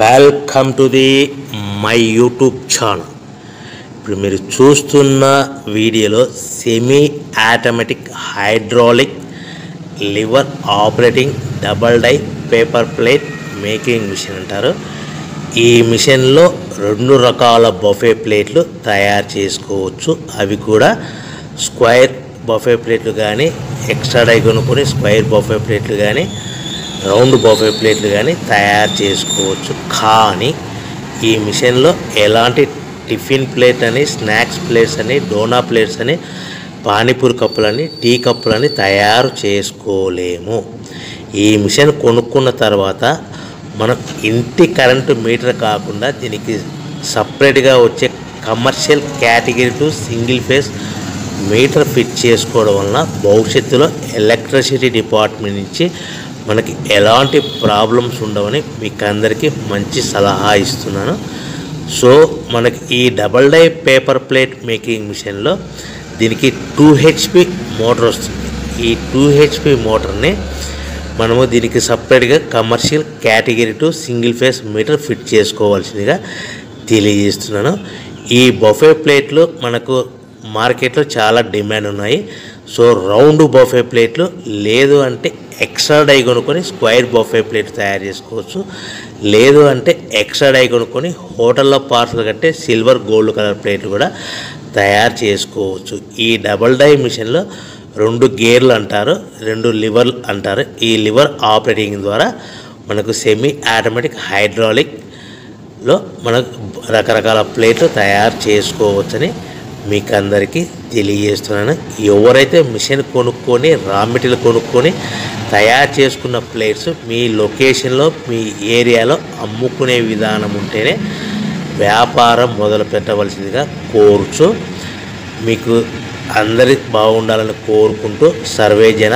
Welcome to the my YouTube channel. ఇప్పుడు మీరు చూస్తున్న వీడియోలో semi automatic hydraulic lever operating double die paper plate making machine అంటారు. ఈ మిషన్లో 2 రకాల బఫే ప్లేట్లు తయారు చేసుకోవచ్చు. అవి కూడా స్క్వేర్ బఫే ప్లేట్లు కానీ, ఎక్స్ట్రా డై కొనుక్కొని స్క్వేర్ బఫే ప్లేట్లు కానీ, రౌండ్ బఫే ప్లేట్లు కానీ తయారు చేసుకోవచ్చు. కానీ ఈ మిషన్లో ఎలాంటి టిఫిన్ ప్లేట్ అని, స్నాక్స్ ప్లేట్స్ అని, డోనా ప్లేట్స్ అని, పానీపూరి కప్పులని, టీ కప్పులని తయారు చేసుకోలేము. ఈ మిషన్ కొనుక్కున్న తర్వాత మనం ఇంటి కరెంటు మీటర్ కాకుండా దీనికి సపరేట్గా వచ్చే commercial category to single phase metre fit చేసుకోవడం వలన భవిష్యత్తులో ఎలక్ట్రిసిటీ డిపార్ట్మెంట్ నుంచి మనకి ఎలాంటి ప్రాబ్లమ్స్ ఉండవని మీకు అందరికీ మంచి సలహా ఇస్తున్నాను. సో మనకి ఈ double die paper plate making మిషన్లో దీనికి 2 HP మోటార్ వస్తుంది. ఈ 2 HP మోటార్ని మనము దీనికి సపరేట్గా commercial category to single phase metre fit చేసుకోవాల్సిందిగా తెలియజేస్తున్నాను. ఈ బఫే ప్లేట్లు మనకు మార్కెట్లో చాలా డిమాండ్ ఉన్నాయి. సో రౌండ్ బఫే ప్లేట్లు లేదు అంటే ఎక్స్ట్రా డై కొనుక్కొని స్క్వేర్ బఫే ప్లేట్ తయారు చేసుకోవచ్చు. లేదు అంటే ఎక్స్ట్రా డై కొనుక్కొని హోటల్లో పార్సల్ కట్టే సిల్వర్ గోల్డ్ కలర్ ప్లేట్లు కూడా తయారు చేసుకోవచ్చు. ఈ డబల్ డై మిషన్లో 2 గేర్లు అంటారు, 2 లివర్లు అంటారు. ఈ లివర్ ఆపరేటింగ్ ద్వారా మనకు సెమీ ఆటోమేటిక్ హైడ్రాలిక్లో మనకు రకరకాల ప్లేట్లు తయారు చేసుకోవచ్చని మీకు అందరికీ తెలియజేస్తున్నాను. ఎవరైతే మిషన్ కొనుక్కొని రా మెటీరియల్ కొనుక్కొని తయారు చేసుకున్న ప్లేట్స్ మీ లొకేషన్లో మీ ఏరియాలో అమ్ముకునే విధానం ఉంటేనే వ్యాపారం మొదలు పెట్టవలసిందిగా కోరుచు. మీకు అందరి బాగుండాలని కోరుకుంటూ సర్వేజన